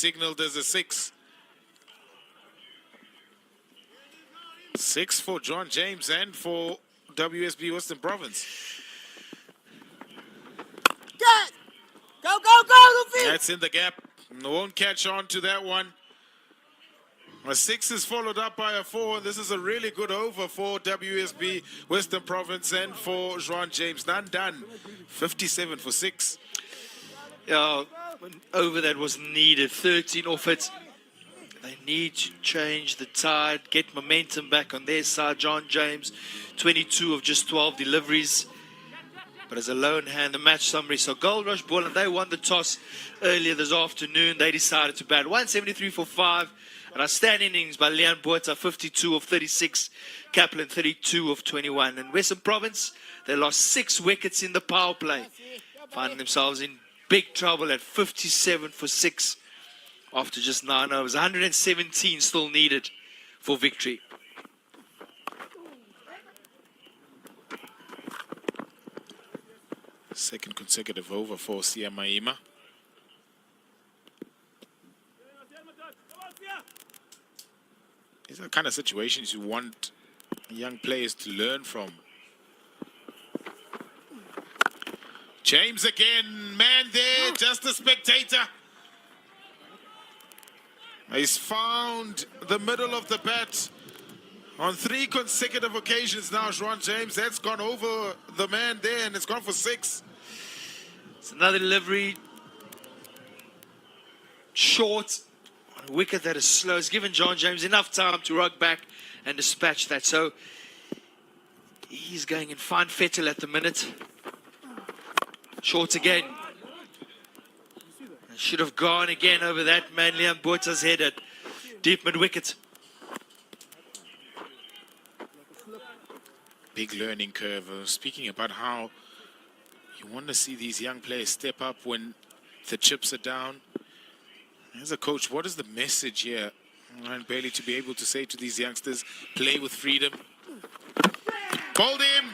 signaled as a 6. 6 for John James and for WSB Western Province. Go, go, go, Luffy! That's in the gap. Won't catch on to that one. A 6 is followed up by a 4. This is a really good over for WSB Western Province and for Juan James. None done. 57 for 6. Yeah, over that was needed. 13 off it. They need to change the tide, get momentum back on their side. John James, 22 of just 12 deliveries. But as a lone hand, the match summary. So Gold Rush Boland, they won the toss earlier this afternoon. They decided to bat 173 for 5. An outstanding innings by Leon Botha, 52 of 36. Kaplan, 32 of 21. And Western Province, they lost 6 wickets in the power play, finding themselves in big trouble at 57 for 6 after just 9 overs. 117 still needed for victory. Second consecutive over for Siamaima. These are the kind of situations you want young players to learn from. James again, man there, just a spectator. He's found the middle of the bat on 3 consecutive occasions now, Juan James. That's gone over the man there, and it's gone for 6. It's another delivery. Short. A wicket that is slow. It's given John James enough time to rug back and dispatch that. So he's going in fine fettle at the minute. Short again. Should have gone again over that man, Leon Botha's head at deep mid-wicket. Big learning curve. Speaking about how you want to see these young players step up when the chips are down. As a coach, what is the message here? Ryan Bailey to be able to say to these youngsters, play with freedom. Bowled him.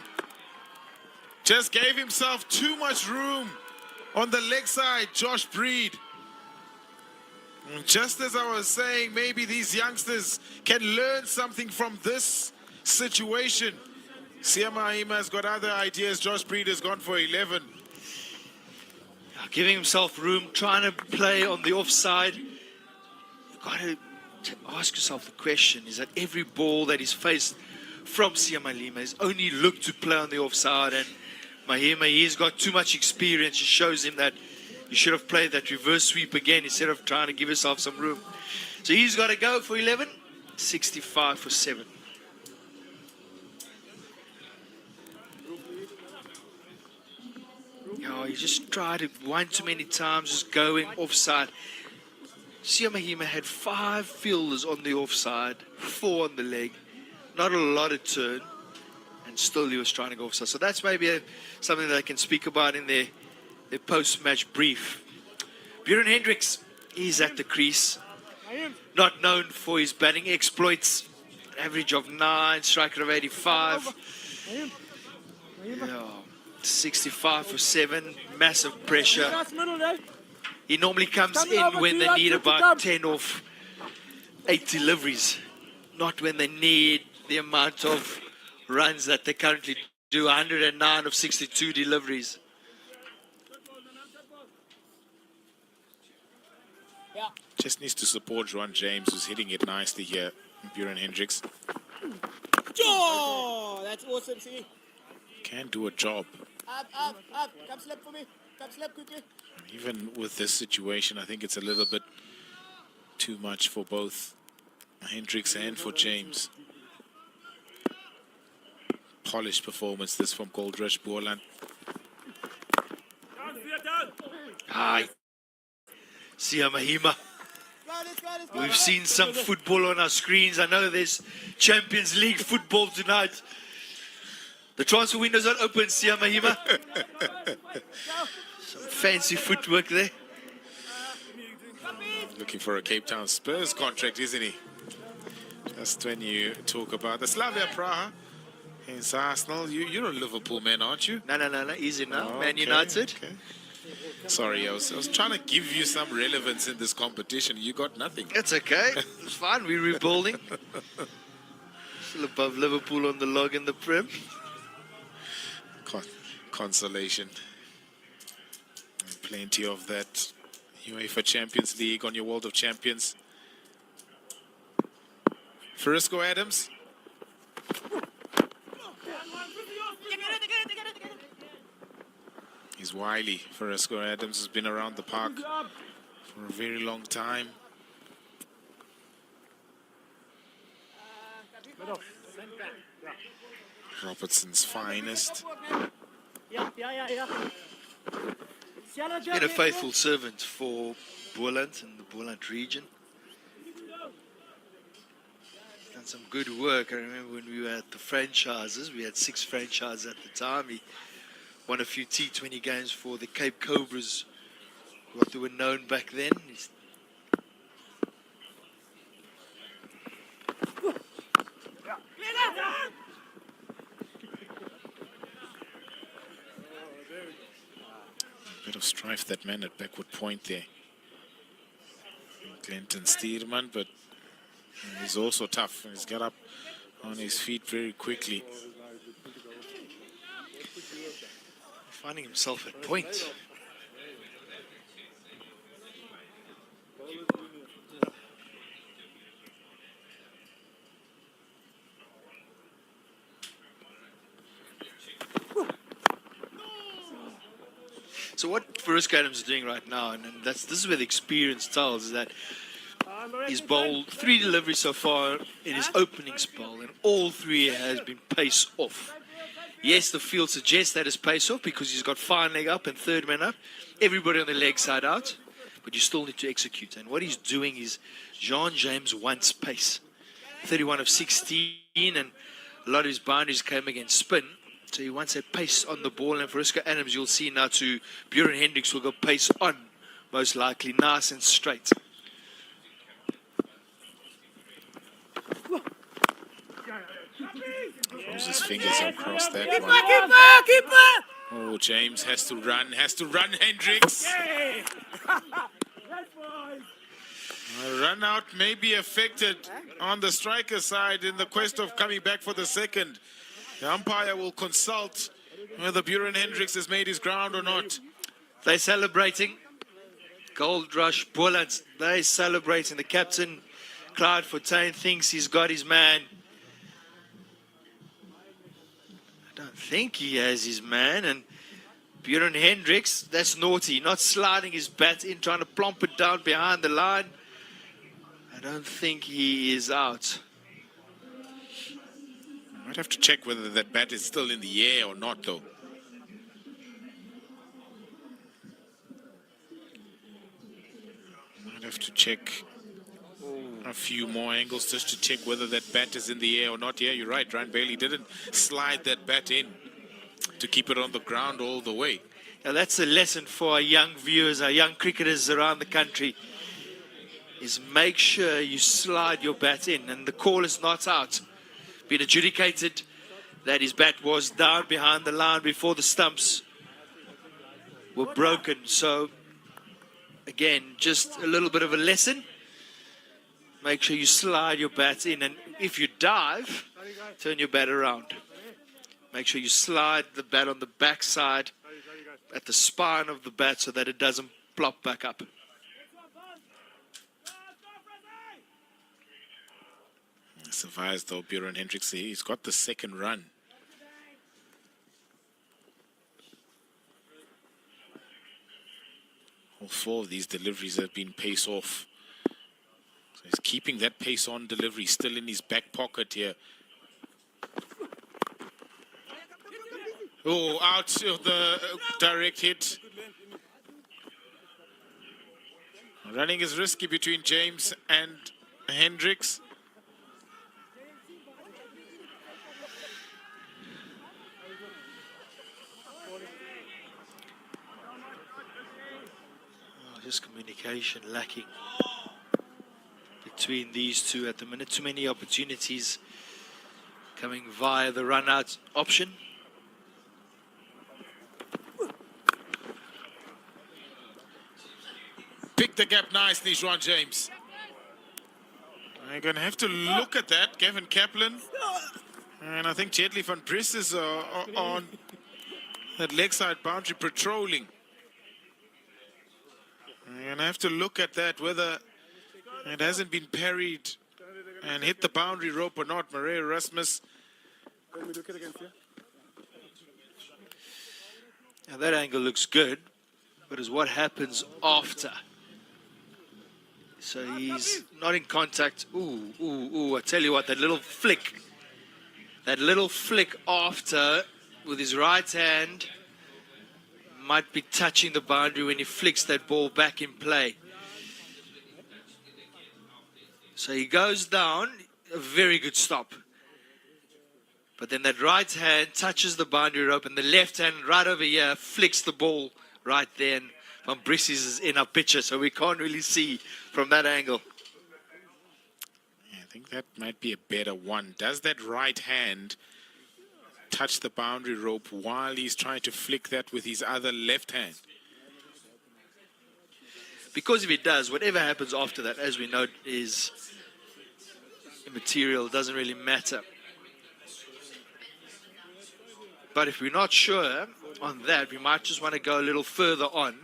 Just gave himself too much room on the leg side, Josh Breed. And just as I was saying, maybe these youngsters can learn something from this situation. Siamaima has got other ideas. Josh Breed has gone for 11. Giving himself room, trying to play on the offside. You've got to ask yourself the question, is that every ball that is faced from Siamaima is only looked to play on the offside, and Mahima, he's got too much experience. It shows him that you should have played that reverse sweep again instead of trying to give yourself some room. So he's got to go for 11, 65 for 7. Oh, he just tried it one too many times, just going offside. Siamaima had 5 fielders on the offside, 4 on the leg. Not a lot of turn, and still he was trying to go offside. So that's maybe something that I can speak about in their post-match brief. Buren Hendricks, he's at the crease. Not known for his batting exploits. Average of 9, striker of 85. Yeah. 65 for 7, massive pressure. He normally comes in when they need about 10 off 8 deliveries, not when they need the amount of runs that they currently do. 109 of 62 deliveries. Just needs to support Juan James, who's hitting it nicely here. Buren Hendricks Oh, that's awesome, see? can do a job. Up. Come slap for me. Come slap quickly. Even with this situation, I think it's a little bit too much for both Hendricks and for James. Polished performance this from Gold Rush Boland. Hi, Siamaima. We've seen some football on our screens. I know there's Champions League football tonight. The transfer window's not open, Siamaima. Some fancy footwork there. Looking for a Cape Town Spurs contract, isn't he? Just when you talk about the Slavia Praha against Arsenal, you're a Liverpool man, aren't you? No, easy now. Oh, Man United. Okay. Sorry, I was trying to give you some relevance in this competition. You got nothing. It's okay. It's fine. We're rebuilding. Still above Liverpool on the log in the Prem. Consolation. Plenty of that. UEFA Champions League on your World of Champions. Frisco Adams. He's wily. Frisco Adams has been around the park for a very long time. Robertson's finest. Been a faithful servant for Boland and the Boland region. Done some good work. I remember when we were at the franchises, we had 6 franchises at the time. He won a few T20 games for the Cape Cobras, what they were known back then. Bit of strife, that man at backward point there. Clinton Steerman, but he's also tough. He's got up on his feet very quickly. Finding himself at point. So what Frisco Adams is doing right now, and this is where the experience tells, is that he's bowled 3 deliveries so far in his opening spell, and all 3 has been pace off. Yes, the field suggests that it's pace off because he's got fine leg up and third man up, everybody on the leg side out, but you still need to execute. And what he's doing is John James wants pace. 31 of 16, and a lot of his boundaries came against spin. So he wants a pace on the ball, and for Frisco Adams, you'll see now to Buren Hendricks will go pace on, most likely, nice and straight. Throws his fingers across that one. Keeper! Oh, James has to run, Hendricks. Run out may be affected on the striker side in the quest of coming back for the second. The umpire will consult whether Buren Hendricks has made his ground or not. They're celebrating. Gold Rush Bullets, they're celebrating. The captain, Clyde Fontaine, thinks he's got his man. I don't think he has his man. And Buren Hendricks, that's naughty. Not sliding his bat in, trying to plump it down behind the line. I don't think he is out. Might have to check whether that bat is still in the air or not, though. Might have to check a few more angles just to check whether that bat is in the air or not. Yeah, you're right. Ryan Bailey didn't slide that bat in to keep it on the ground all the way. Now that's a lesson for our young viewers, our young cricketers around the country, is make sure you slide your bat in, and the call is not out. Been adjudicated that his bat was down behind the line before the stumps were broken. So again, just a little bit of a lesson. Make sure you slide your bat in, and if you dive, turn your bat around. Make sure you slide the bat on the backside at the spine of the bat so that it doesn't plop back up. Survives though, Buren Hendricks. He's got the second run. All 4 of these deliveries have been pace off. So he's keeping that pace on delivery still in his back pocket here. Oh, out of the direct hit. Running is risky between James and Hendricks. Just communication lacking between these two at the minute. Too many opportunities coming via the run-out option. the gap nicely, Juan James. I'm going to have to look at that, Gavin Kaplan. And I think Jedley van Bris is on that leg side boundary patrolling. I'm going to have to look at that, whether it hasn't been parried and hit the boundary rope or not. Maria Rasmus. Now that angle looks good, but is what happens after. So he's not in contact. Ooh, I tell you what, that little flick after with his right hand might be touching the boundary when he flicks that ball back in play. So he goes down, a very good stop. But then that right hand touches the boundary rope and the left hand right over here flicks the ball right there. And Van Bris is in our picture, so we can't really see from that angle. Yeah, I think that might be a better one. Does that right hand touch the boundary rope while he's trying to flick that with his other left hand? Because if it does, whatever happens after that, as we know, is immaterial. It doesn't really matter. But if we're not sure on that, we might just want to go a little further on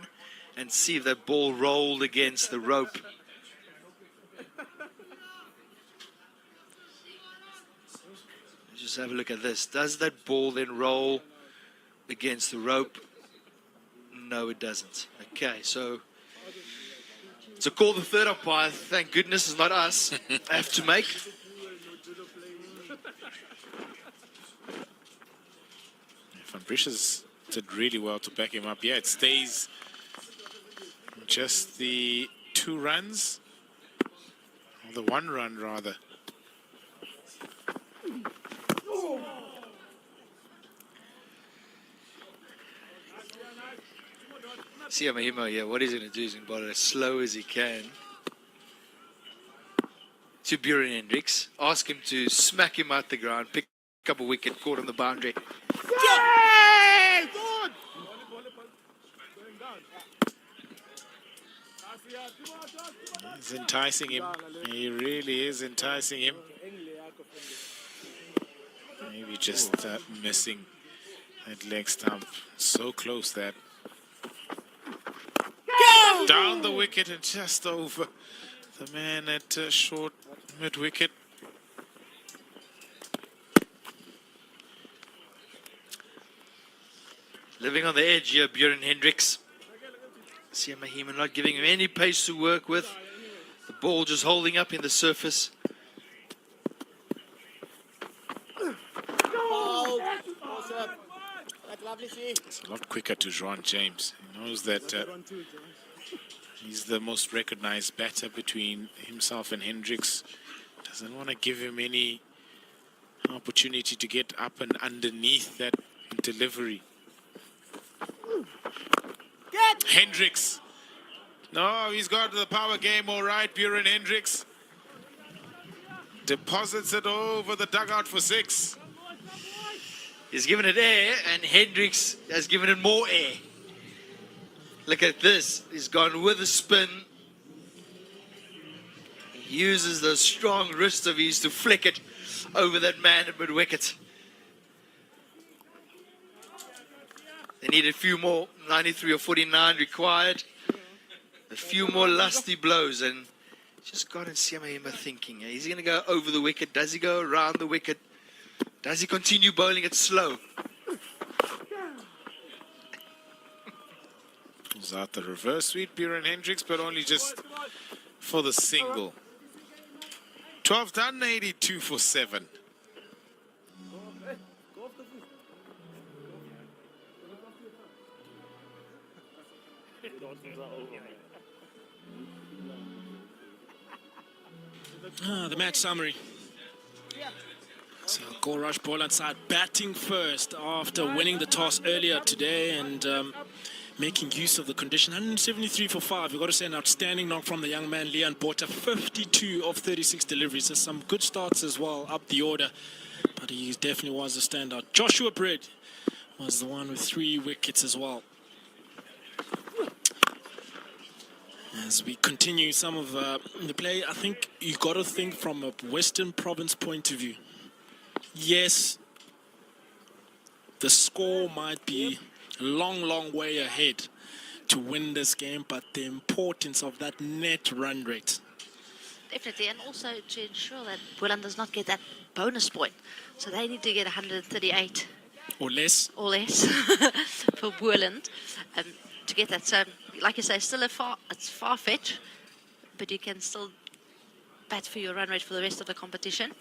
and see if that ball rolled against the rope. Let's just have a look at this. Does that ball then roll against the rope? No, it doesn't. Okay, so it's a call the third umpire. Thank goodness it's not us. Have to make. Van Brisches did really well to back him up. Yeah, it stays just the 2 runs, or the 1 run rather. See Mahima here, what he's going to do is going to bowl it as slow as he can to Buren Hendricks. Ask him to smack him out the ground, pick up a wicket, caught on the boundary. Yay! Good! He's enticing him. He really is enticing him. Maybe just missing that leg stump. So close that. Down the wicket and just over the man at short mid-wicket. Living on the edge here, Buren Hendricks. See Mahima not giving him any pace to work with. The ball just holding up in the surface. It's a lot quicker to Juan James. He knows that he's the most recognized batter between himself and Hendricks. Doesn't want to give him any opportunity to get up and underneath that delivery. Hendricks. No, he's got the power game all right, Buren Hendricks. Deposits it over the dugout for 6. He's given it air, and Hendricks has given it more air. Look at this. He's gone with a spin. He uses those strong wrists of his to flick it over that man at mid-wicket. They need a few more, 93 or 49 required. A few more lusty blows, and just got Nsiamahima thinking. Is he going to go over the wicket? Does he go around the wicket? Does he continue bowling it slow? Pulls out the reverse sweep, Buren Hendricks, but only just for the single. 12 done, 82 for 7. The match summary. So Gorash Boland side batting first after winning the toss earlier today and making use of the condition. 173 for 5. We've got to say an outstanding knock from the young man Leon Porter. 52 of 36 deliveries. There's some good starts as well up the order, but he definitely was a standout. Joshua Bread was the one with 3 wickets as well. As we continue some of the play, I think you got to think from a Western Province point of view. Yes, the score might be a long, long way ahead to win this game, but the importance of that net run rate. Definitely, and also to ensure that Boland does not get that bonus point. So they need to get 138 Or less. or less for Boland to get that. So, like you say, still it's far-fetched, but you can still bat for your run rate for the rest of the competition.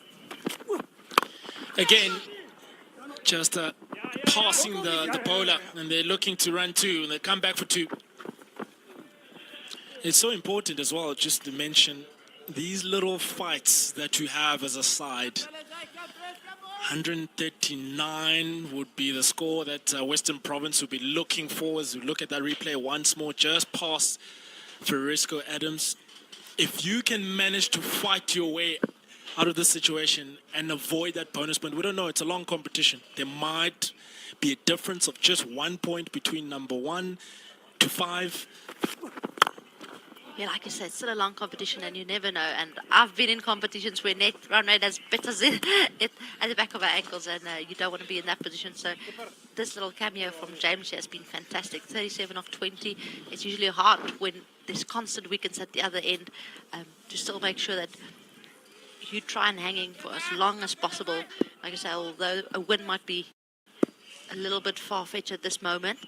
Again, just passing the bowler, and they're looking to run 2, and they come back for 2. It's so important as well, just to mention these little fights that you have as a side. 139 would be the score that Western Province would be looking for as we look at that replay once more, just past Frisco Adams. If you can manage to fight your way out of this situation and avoid that bonus point, we don't know, it's a long competition. There might be a difference of just 1 point between number 1 to 5. Yeah, like I said, it's still a long competition and you never know. And I've been in competitions where net run rate has bit us it at the back of our ankles, and you don't want to be in that position. So this little cameo from James has been fantastic. 37 of 20. It's usually hard when there's constant weekends at the other end to still make sure that you try and hang in for as long as possible. Like I say, although a win might be a little bit far-fetched at this moment,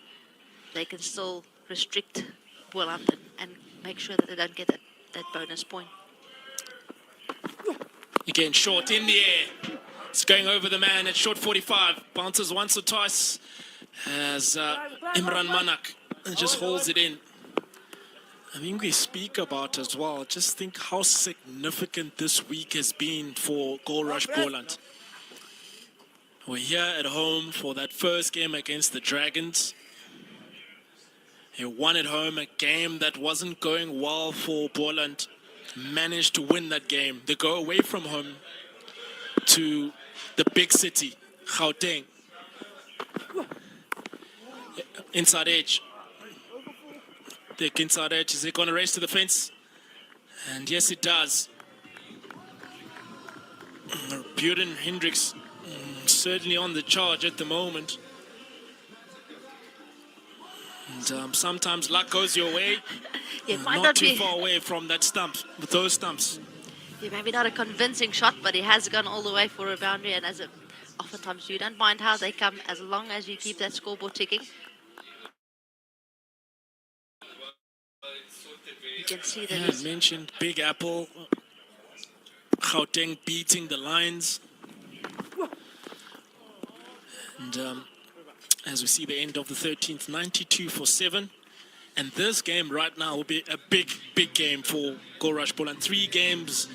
they can still restrict Boland and make sure that they don't get that bonus point. Again, short in the air. It's going over the man at short 45. Bounces once or twice as Imran Manak just holds it in. I think we speak about as well, just think how significant this week has been for Gold Rush Boland. We're here at home for that first game against the Dragons. He won at home, a game that wasn't going well for Boland. Managed to win that game. They go away from home to the big city, Gauteng. Inside edge. The inside edge. Is it going to race to the fence? And yes, it does. Buren Hendricks certainly on the charge at the moment. And sometimes luck goes your way. It might not too far away from that stump, with those stumps. Yeah, maybe not a convincing shot, but he has gone all the way for a boundary. And oftentimes you don't mind how they come as long as you keep that scoreboard ticking. You can see that. Yeah, I mentioned Big Apple, Gauteng beating the Lions. And as we see the end of the 13th, 92 for 7. And this game right now will be a big, big game for Gold Rush Boland. 3 games,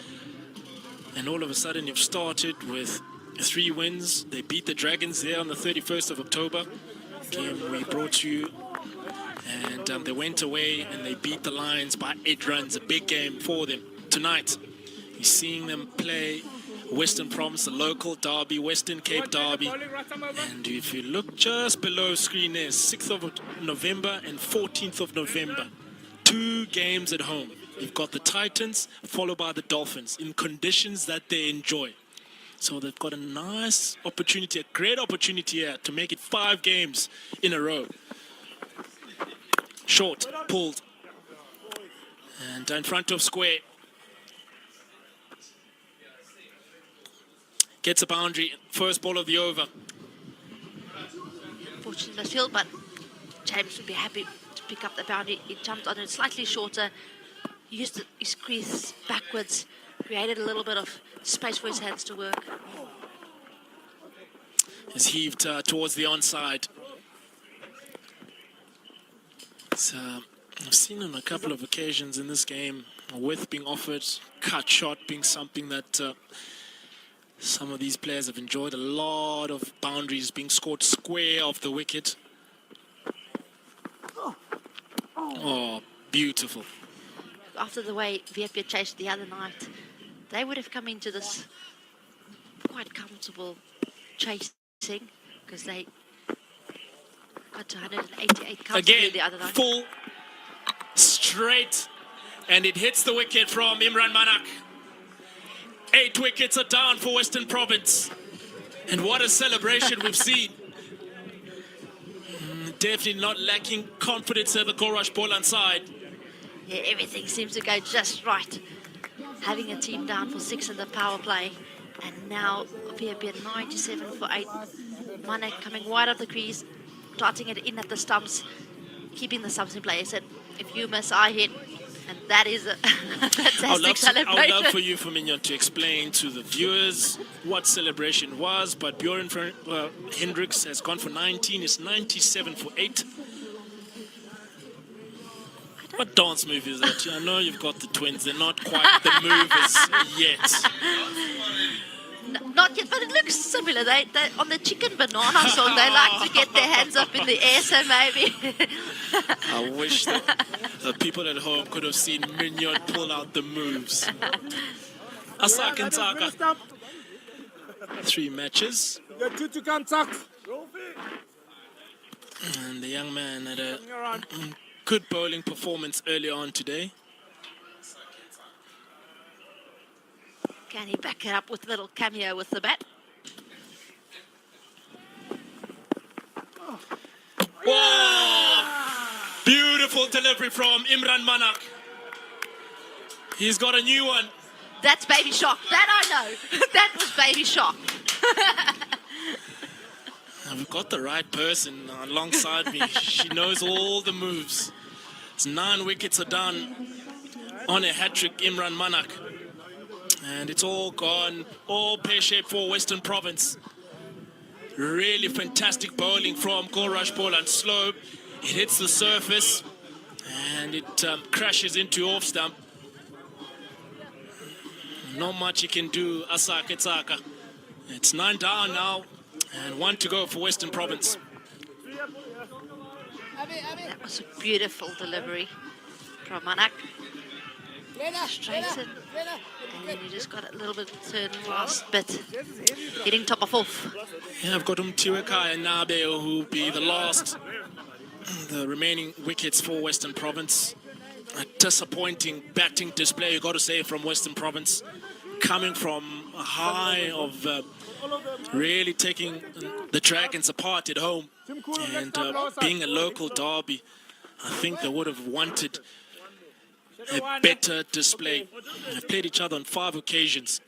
and all of a sudden you've started with 3 wins. They beat the Dragons there on the 31st of October. Game we brought you. And they went away and they beat the Lions by 8 runs. A big game for them. Tonight, you're seeing them play Western Province, the local derby, Western Cape derby. And if you look just below screen there, 6th of November and 14th of November. 2 games at home. You've got the Titans, followed by the Dolphins, in conditions that they enjoy. So they've got a nice opportunity, a great opportunity here to make it 5 games in a row. Short, pulled. And in front of square. Gets a boundary, first ball of the over. Fortunate in the field, but James would be happy to pick up the boundary. He jumped on it slightly shorter, used his crease backwards, created a little bit of space for his hands to work. Is heaved towards the onside. So, I've seen on a couple of occasions in this game, a width being offered, cut shot being something that some of these players have enjoyed. A lot of boundaries being scored square off the wicket. Oh, beautiful. After the way Vietnam chased the other night, they would have come into this quite comfortable chasing because they got to 188 comfortably Again, the other night. full, straight, And it hits the wicket from Imran Manak. 8 wickets are down for Western Province. And what a celebration we've seen. Definitely not lacking confidence at the Gorush Boland side. Yeah, everything seems to go just right. Having a team down for 6 in the power play. And now we've been 97 for 8. Manak coming wide of the crease, darting it in at the stumps, keeping the stumps in place. And if you miss, I hit. And that is a fantastic celebration. I would love for you, Firmino, to explain to the viewers what celebration was. But Bjorn Hendricks has gone for 19. It's 97 for 8. What dance move is that? I know you've got the twins. They're not quite the movers yet. Not yet, but it looks similar. They on the chicken banana song, they like to get their hands up in the air, so maybe. I wish that the people at home could have seen Mignon pull out the moves. Asak and Taka. 3 matches. Get 2 to come, Tuck. And the young man had a good bowling performance early on today. Can he back it up with a little cameo with the bat? Whoa! Beautiful delivery from Imran Manak. He's got a new one. That's Baby Shark. That I know. That was Baby Shark. And we've got the right person alongside me. She knows all the moves. It's 9 wickets are done on a hat-trick, Imran Manak. And it's all gone, all pear-shaped for Western Province. Really fantastic bowling from Gorush Boland. Slow, it hits the surface, and it crashes into off stump. Not much he can do, Asak Etsaka. It's 9 down now, and 1 to go for Western Province. That was a beautiful delivery from Manak. Straight in. And then he just got a little bit of turn last bit. Hitting top of off. Yeah, I've got Tiweka and Nabe who will be the remaining wickets for Western Province. A disappointing batting display, you got to say, from Western Province. Coming from a high of really taking the Dragons apart at home. And being a local derby, I think they would have wanted a better display. They've played each other on 5 occasions.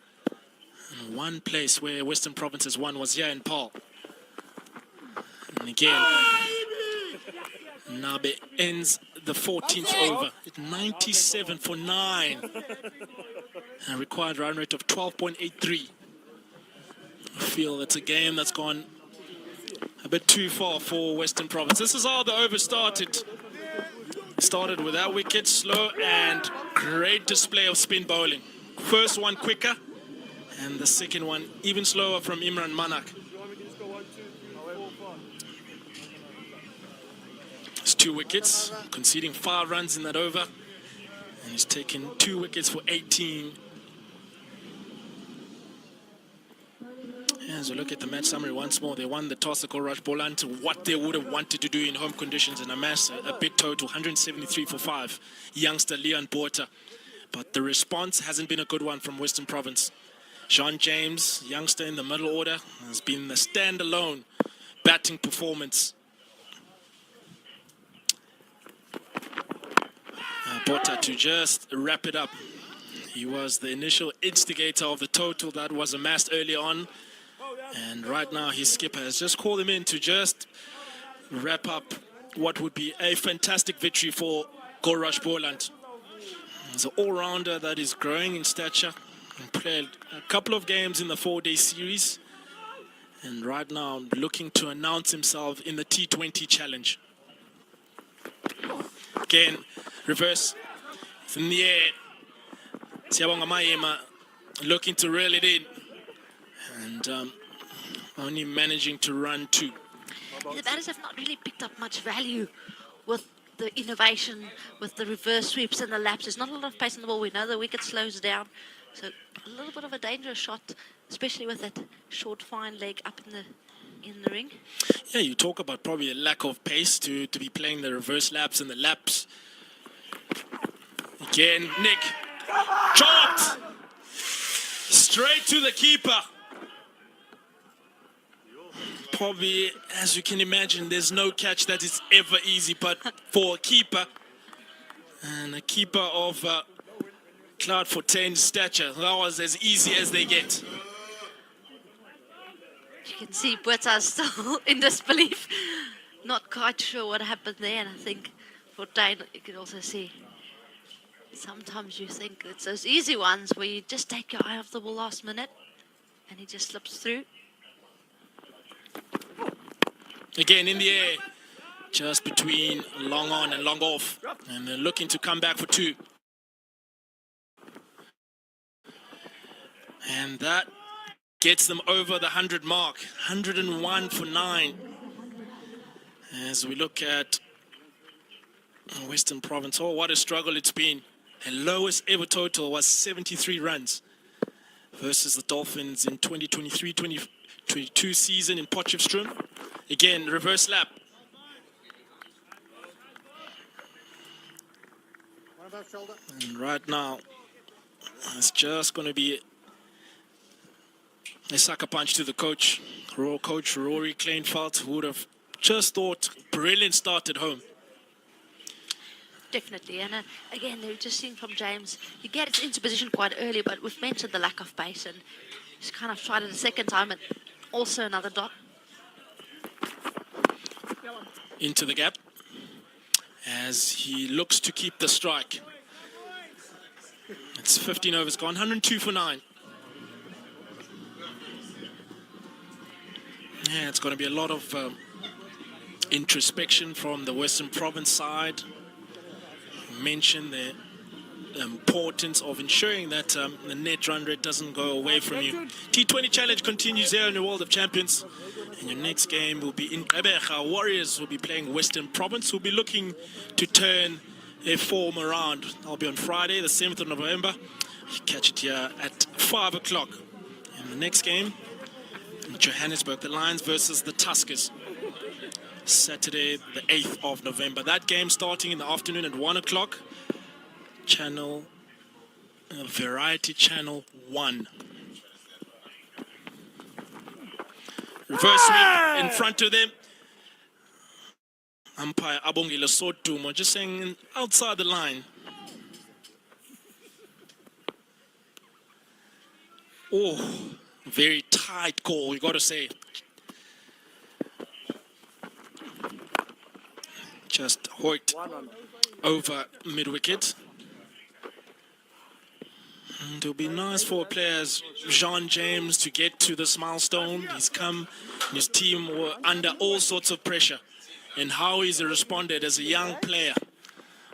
And one place where Western Province has won was here in Paarl. And again, Nabe ends the 14th over at 97 for 9. And a required run rate of 12.83. I feel it's a game that's gone a bit too far for Western Province. This is how the over started. Started with that wicket, slow and great display of spin bowling. First one quicker, and the second one even slower from Imran Manak. It's 2 wickets, conceding 5 runs in that over, and he's taken 2 wickets for 18. As we look at the match summary once more, they won the toss at Gorush Boland to what they would have wanted to do in home conditions and amass a big total, 173 for 5, youngster Leon Porter. But the response hasn't been a good one from Western Province. Sean James, youngster in the middle order, has been the standalone batting performance. Porter to just wrap it up. He was the initial instigator of the total that was amassed early on. And right now his skipper has just called him in to just wrap up what would be a fantastic victory for Gorush Boland. He's an all-rounder that is growing in stature and played a couple of games in the 4-day series. And right now looking to announce himself in the T20 challenge. Again, reverse. It's in the air. Siyabonga Mayema looking to reel it in. And only managing to run 2. The batters have not really picked up much value with the innovation, with the reverse sweeps and the laps. There's not a lot of pace in the ball. We know the wicket slows down. So a little bit of a dangerous shot, especially with that short, fine leg up in the ring. Yeah, you talk about probably a lack of pace to be playing the reverse laps and the laps. Again, Nick. Chopped! Straight to the keeper. Probably, as you can imagine, there's no catch that is ever easy, but for a keeper, and a keeper of Cloud 14's stature, that was as easy as they get. You can see Botha's still in disbelief. Not quite sure what happened there, and I think for Dane, you can also see sometimes you think it's those easy ones where you just take your eye off the ball last minute, and he just slips through. Again, in the air, just between long on and long off, and they're looking to come back for 2. And that gets them over the 100 mark, 101 for 9. As we look at Western Province, oh, what a struggle it's been. The lowest ever total was 73 runs versus the Dolphins in 2023-2022 season in Potchefstroom. Again, reverse lap. And right now, it's just going to be a sucker punch to the coach, Coach Rory Kleinveld, who would have just thought brilliant start at home. Definitely, and again, they're just seeing from James, he gets into position quite early, but we've mentioned the lack of pace, and he's kind of tried it a second time, and also another dot. Into the gap as he looks to keep the strike. It's 15 overs gone, 102 for 9. Yeah, it's going to be a lot of introspection from the Western Province side. Mention the importance of ensuring that the net run rate doesn't go away from you. T20 challenge continues here in the World of Champions. And your next game will be in Gqeberha. Warriors will be playing Western Province. We'll be looking to turn their form around. I'll be on Friday, the 7th of November. You catch it here at 5 o'clock. And the next game, in Johannesburg, the Lions versus the Tuskers. Saturday, the 8th of November. That game starting in the afternoon at 1 o'clock. Variety Channel 1. Reverse sweep in front of them. Umpire Abongile Sotumo just saying outside the line. Oh, very tight call, you got to say. Just hoiked over mid-wicket. And it'll be nice for players Jean James to get to this milestone. He's come, his team were under all sorts of pressure. And how he's responded as a young player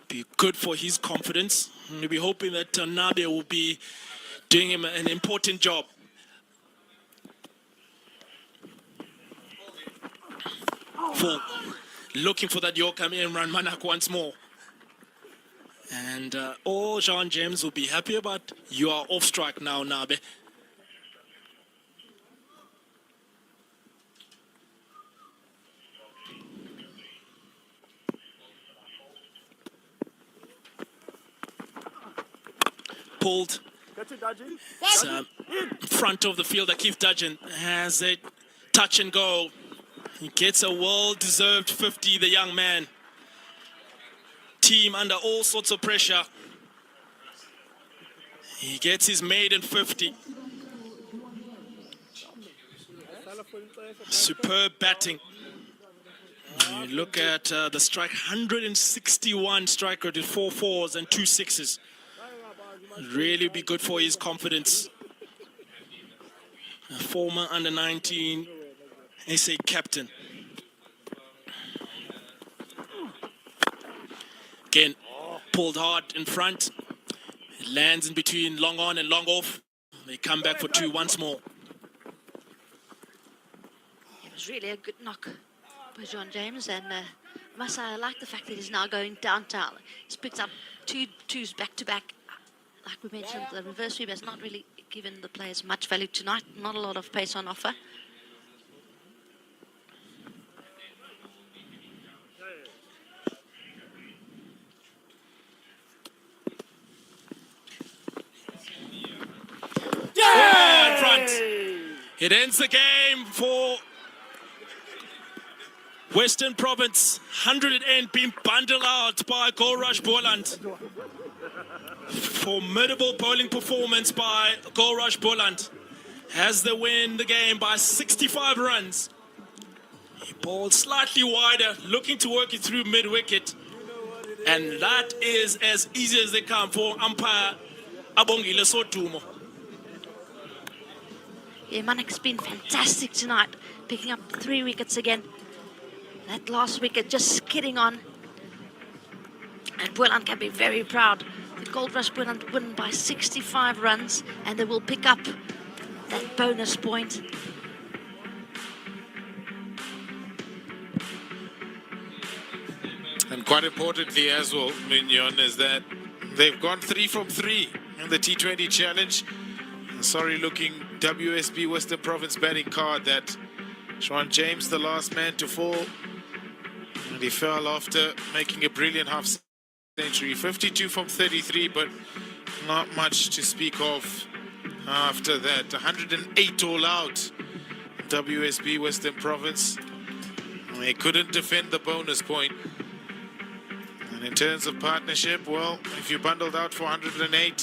be good for his confidence. And we'll be hoping that Nabe will be doing him an important job. For looking for that Yorker Imran Manak once more. And all Jean James will be happy about. You are off strike now, Nabe. Pulled. It's, front of the fielder, Keith Dudgeon has a touch and go. He gets a well-deserved 50, the young man. Team under all sorts of pressure. He gets his maiden 50. Superb batting. You look at the strike, 161 strike rate with 4 4s and 2 6s. Really be good for his confidence. A former under-19 SA captain. Again, pulled hard in front. It lands in between long on and long off. They come back for 2 once more. It was really a good knock by John James, and I like the fact that he's now going downtown. He's picked up 2 twos back to back. Like we mentioned, the reverse sweep has not really given the players much value tonight. Not a lot of pace on offer. It ends the game for Western Province. 100 end being bundled out by Gold Rush Boland. Formidable bowling performance by Gold Rush Boland as they win the game by 65 runs. He bowled slightly wider, looking to work it through mid-wicket. And that is as easy as they come for umpire Abongile Sotumo. Yeah, Manik's been fantastic tonight, picking up 3 wickets again. That last wicket just skidding on. And Boland can be very proud. The Gold Rush Boland win by 65 runs, and they will pick up that bonus point. And quite importantly as well, Mignon, is that they've gone 3 from 3 in the T20 challenge. A sorry looking WSB Western Province batting card that Sean James, the last man to fall. And he fell after making a brilliant half century. 52 from 33, but not much to speak of after that. 108 all out. WSB Western Province. They couldn't defend the bonus point. And in terms of partnership, well, if you bundled out for 108,